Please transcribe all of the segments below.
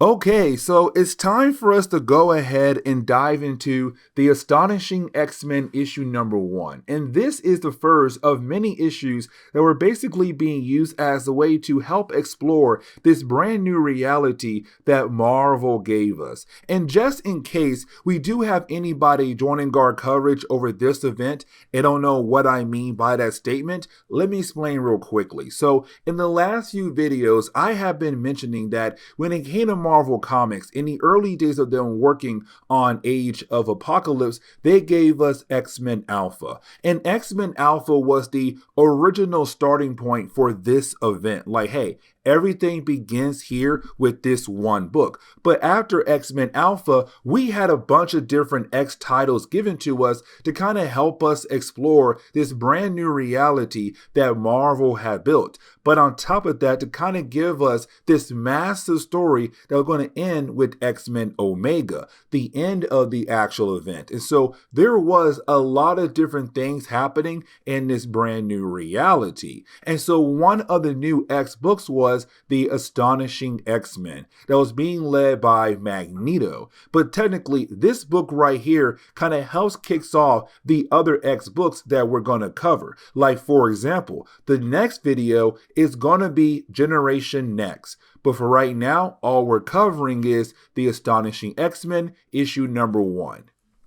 Okay, so it's time for us to go ahead and dive into the Astonishing X-Men issue number 1. And this is the first of many issues that were basically being used as a way to help explore this brand new reality that Marvel gave us. And just in case we do have anybody joining our coverage over this event and don't know what I mean by that statement, let me explain real quickly. So in the last few videos, I have been mentioning that when it came to Marvel Comics, in the early days of them working on Age of Apocalypse, they gave us X-Men Alpha. And X-Men Alpha was the original starting point for this event. Like, hey, everything begins here with this one book. But after X-Men Alpha, we had a bunch of different X titles given to us to kind of help us explore this brand new reality that Marvel had built. But on top of that, to kind of give us this massive story that we're going to end with X-Men Omega, the end of the actual event. And so there was a lot of different things happening in this brand new reality. And so one of the new X books was the Astonishing X-Men that was being led by Magneto. But technically, this book right here kind of helps kicks off the other X books that we're going to cover. Like, for example, the next video is going to be Generation Next. But for right now, all we're covering is the Astonishing X-Men issue number 1.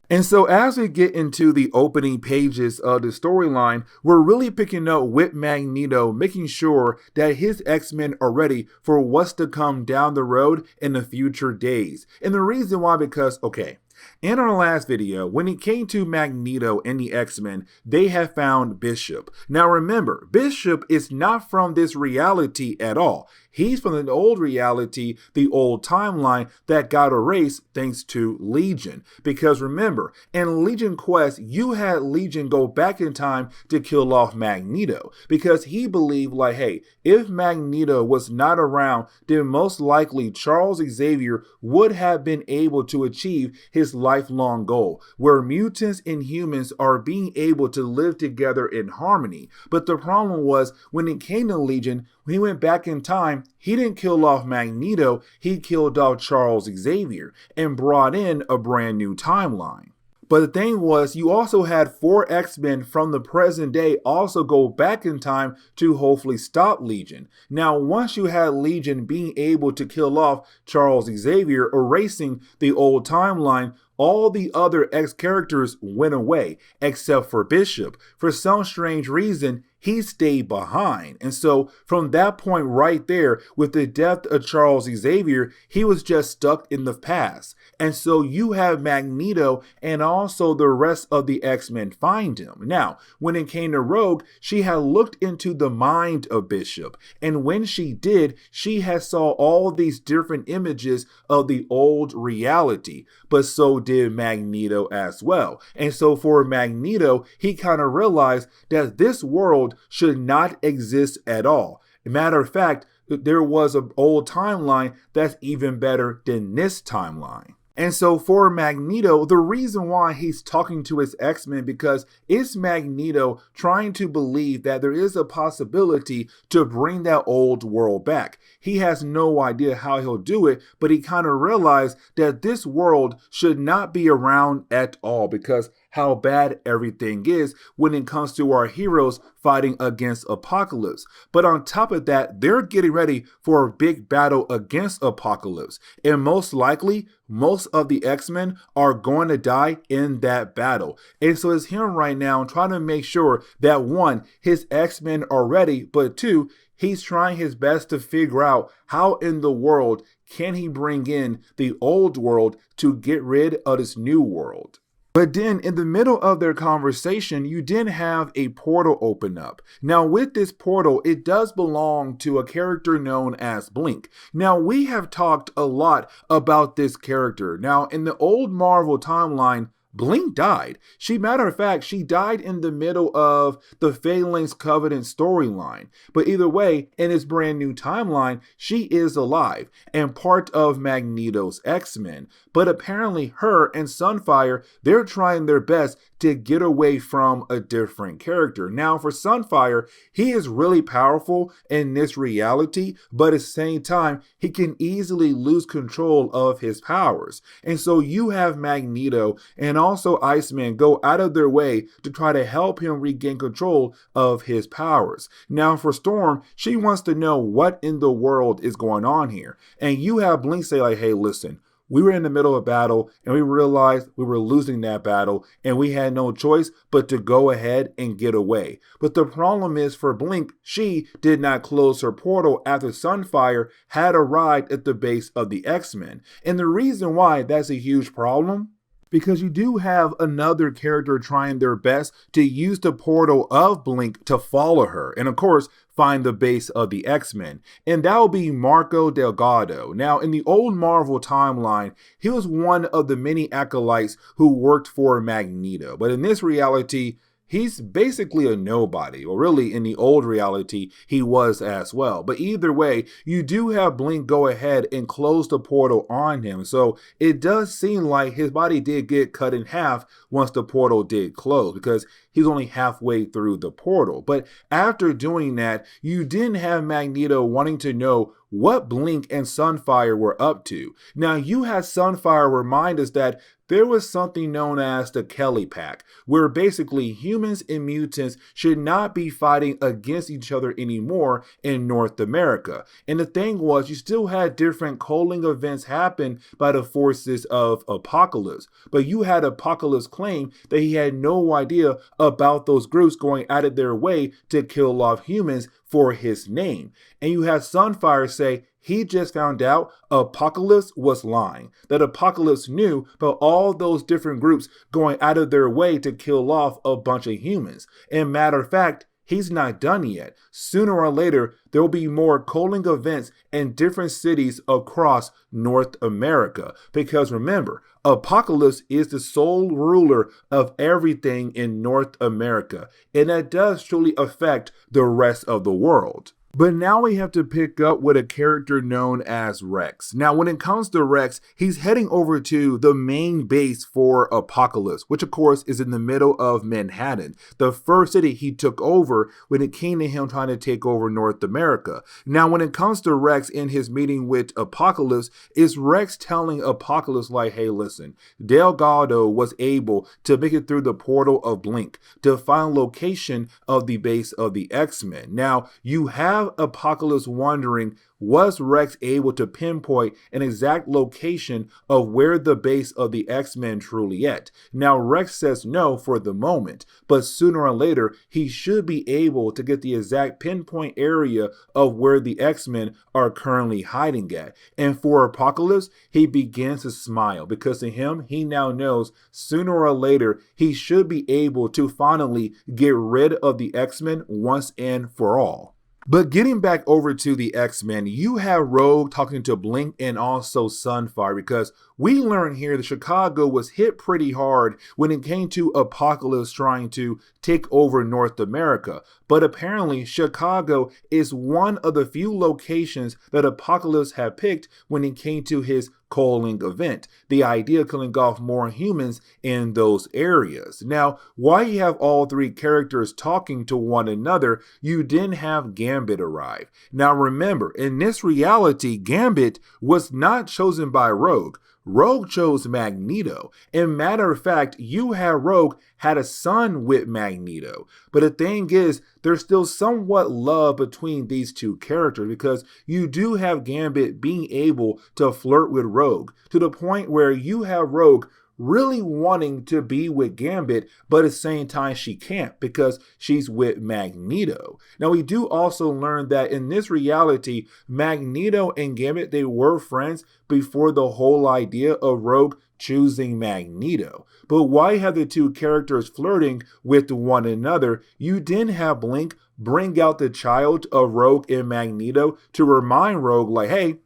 And so as we get into the opening pages of the storyline, we're really picking up with Magneto, making sure that his X-Men are ready for what's to come down the road in the future days. And the reason why, because, okay, in our last video, when it came to Magneto and the X-Men, they had found Bishop. Now remember, Bishop is not from this reality at all. He's from the old reality, the old timeline that got erased thanks to Legion. Because remember, in Legion Quest, you had Legion go back in time to kill off Magneto. Because he believed, like, hey, if Magneto was not around, then most likely Charles Xavier would have been able to achieve his lifelong goal, where mutants and humans are being able to live together in harmony. But the problem was, when it came to Legion, when he went back in time, he didn't kill off Magneto, he killed off Charles Xavier and brought in a brand new timeline. But the thing was, you also had 4 X-Men from the present day also go back in time to hopefully stop Legion. Now, once you had Legion being able to kill off Charles Xavier, erasing the old timeline, all the other X characters went away, except for Bishop. For some strange reason, he stayed behind. And so from that point right there, with the death of Charles Xavier, he was just stuck in the past. And so you have Magneto and also the rest of the X-Men find him. Now, when it came to Rogue, she had looked into the mind of Bishop. And when she did, she had saw all these different images of the old reality. But so did Magneto as well. And so for Magneto, he kind of realized that this world should not exist at all. Matter of fact, there was an old timeline that's even better than this timeline. And so for Magneto, the reason why he's talking to his X-Men, because it's Magneto trying to believe that there is a possibility to bring that old world back. He has no idea how he'll do it, but he kind of realized that this world should not be around at all because how bad everything is when it comes to our heroes fighting against Apocalypse. But on top of that, they're getting ready for a big battle against Apocalypse. And most likely, most of the X-Men are going to die in that battle. And so it's him right now trying to make sure that 1, his X-Men are ready, but 2, he's trying his best to figure out how in the world can he bring in the old world to get rid of this new world. But then in the middle of their conversation, you did have a portal open up. Now with this portal, it does belong to a character known as Blink. Now we have talked a lot about this character. Now in the old Marvel timeline, Blink died. Matter of fact, she died in the middle of the Phalanx Covenant storyline. But either way, in this brand new timeline, she is alive and part of Magneto's X-Men. But apparently her and Sunfire, they're trying their best to get away from a different character. Now, for Sunfire, he is really powerful in this reality, but at the same time, he can easily lose control of his powers. And so you have Magneto and also Iceman go out of their way to try to help him regain control of his powers. Now, for Storm, she wants to know what in the world is going on here. And you have Blink say like, hey, listen, we were in the middle of battle and we realized we were losing that battle and we had no choice but to go ahead and get away. But the problem is for Blink, she did not close her portal after Sunfire had arrived at the base of the X-Men. And the reason why that's a huge problem, because you do have another character trying their best to use the portal of Blink to follow her. And of course, find the base of the X-Men. And that will be Marco Delgado. Now, in the old Marvel timeline, he was one of the many acolytes who worked for Magneto. But in this reality, he's basically a nobody, or really in the old reality, he was as well. But either way, you do have Blink go ahead and close the portal on him. So it does seem like his body did get cut in half once the portal did close, because he's only halfway through the portal. But after doing that, you didn't have Magneto wanting to know what Blink and Sunfire were up to. Now, you had Sunfire remind us that there was something known as the Kelly Pack, where basically humans and mutants should not be fighting against each other anymore in North America. And the thing was, you still had different culling events happen by the forces of Apocalypse. But you had Apocalypse claim that he had no idea about those groups going out of their way to kill off humans for his name. And you had Sunfire say he just found out Apocalypse was lying, that Apocalypse knew about all those different groups going out of their way to kill off a bunch of humans. And matter of fact, he's not done yet. Sooner or later, there will be more culling events in different cities across North America. Because remember, Apocalypse is the sole ruler of everything in North America. And that does truly affect the rest of the world. But now we have to pick up with a character known as Rex. Now, when it comes to Rex, he's heading over to the main base for Apocalypse, which of course is in the middle of Manhattan, the first city he took over when it came to him trying to take over North America. Now, when it comes to Rex in his meeting with Apocalypse, is Rex telling Apocalypse like, hey, listen, Delgado was able to make it through the portal of Blink to find location of the base of the X-Men. Now, you have Apocalypse wondering, was Rex able to pinpoint an exact location of where the base of the X-Men truly at? Now, Rex says no for the moment, but sooner or later, he should be able to get the exact pinpoint area of where the X-Men are currently hiding at. And for Apocalypse, he begins to smile, because to him, he now knows sooner or later, he should be able to finally get rid of the X-Men once and for all. But getting back over to the X-Men, you have Rogue talking to Blink and also Sunfire, because we learn here that Chicago was hit pretty hard when it came to Apocalypse trying to take over North America. But apparently Chicago is one of the few locations that Apocalypse had picked when it came to his culling event. The idea of killing off more humans in those areas. Now, while you have all three characters talking to one another, you didn't have Gambit arrive. Now remember, in this reality, Gambit was not chosen by Rogue. Rogue chose Magneto. And matter of fact, you had Rogue had a son with Magneto. But the thing is, there's still somewhat love between these two characters, because you do have Gambit being able to flirt with Rogue to the point where you have Rogue really wanting to be with Gambit, but at the same time she can't because she's with Magneto. Now, we do also learn that in this reality, Magneto and Gambit, they were friends before the whole idea of Rogue choosing Magneto. But why have the two characters flirting with one another? You didn't have Blink bring out the child of Rogue and Magneto to remind Rogue like, hey,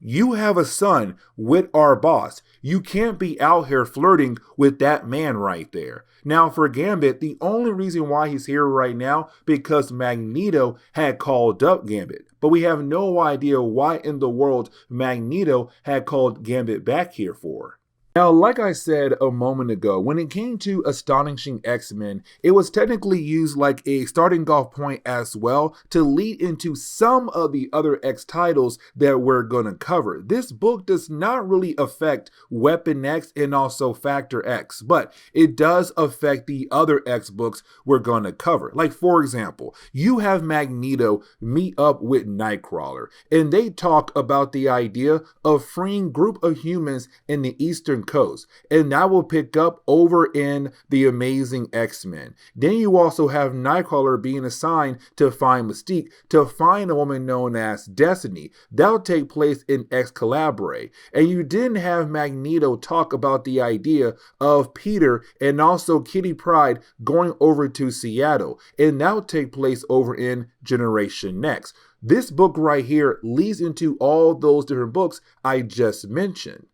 you have a son with our boss. You can't be out here flirting with that man right there. Now, for Gambit, the only reason why he's here right now because Magneto had called up Gambit. But we have no idea why in the world Magneto had called Gambit back here for. Now, like I said a moment ago, when it came to Astonishing X-Men, it was technically used like a starting off point as well to lead into some of the other X titles that we're going to cover. This book does not really affect Weapon X and also Factor X, but it does affect the other X books we're going to cover. Like, for example, you have Magneto meet up with Nightcrawler, and they talk about the idea of freeing group of humans in the Eastern Coast, and that will pick up over in the Amazing X-Men. Then you also have Nightcrawler being assigned to find Mystique, to find a woman known as Destiny. That'll take place in Excalibur. And you didn't have Magneto talk about the idea of Peter and also Kitty Pryde going over to Seattle, and that'll take place over in Generation Next. This book right here leads into all those different books I just mentioned.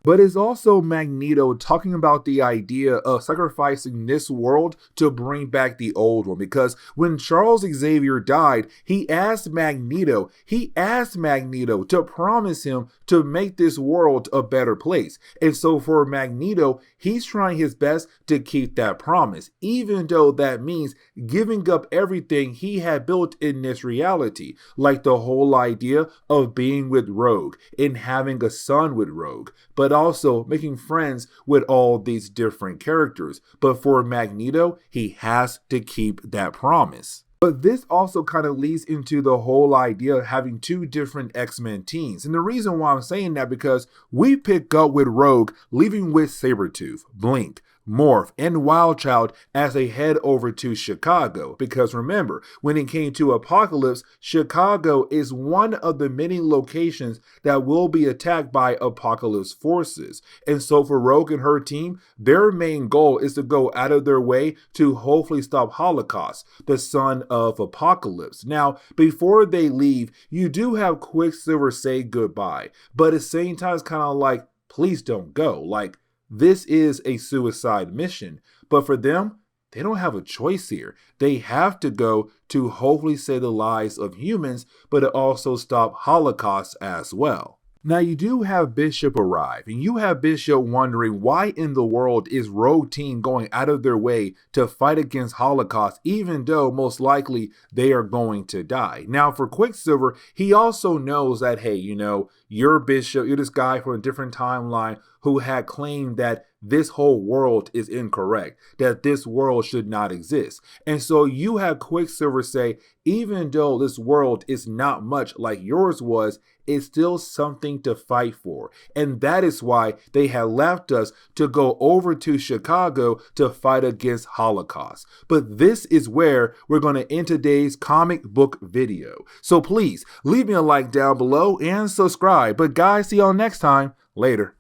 But it's also Magneto talking about the idea of sacrificing this world to bring back the old one. Because when Charles Xavier died, he asked Magneto to promise him to make this world a better place. And so for Magneto, he's trying his best to keep that promise, even though that means giving up everything he had built in this reality, like the whole idea of being with Rogue and having a son with Rogue, but also making friends with all these different characters. But for Magneto, he has to keep that promise. But this also kind of leads into the whole idea of having two different X-Men teams. And the reason why I'm saying that, because we pick up with Rogue leaving with Sabretooth, Blink, Morph, and Wildchild as they head over to Chicago. Because remember, when it came to Apocalypse, Chicago is one of the many locations that will be attacked by Apocalypse forces. And so for Rogue and her team, their main goal is to go out of their way to hopefully stop Holocaust, the son of Apocalypse. Now, before they leave, you do have Quicksilver say goodbye, but at the same time, it's kind of like, please don't go. Like, this is a suicide mission, but for them, they don't have a choice here. They have to go to hopefully save the lives of humans, but to also stop Holocaust as well. Now, you do have Bishop arrive, and you have Bishop wondering why in the world is Rogue Team going out of their way to fight against Holocaust, even though most likely they are going to die. Now, for Quicksilver, he also knows that, hey, you're Bishop, you're this guy from a different timeline who had claimed that this whole world is incorrect, that this world should not exist. And so you have Quicksilver say, even though this world is not much like yours was, it's still something to fight for. And that is why they had left us to go over to Chicago to fight against Holocaust. But this is where we're going to end today's comic book video. So please leave me a like down below and subscribe. But guys, see y'all next time. Later.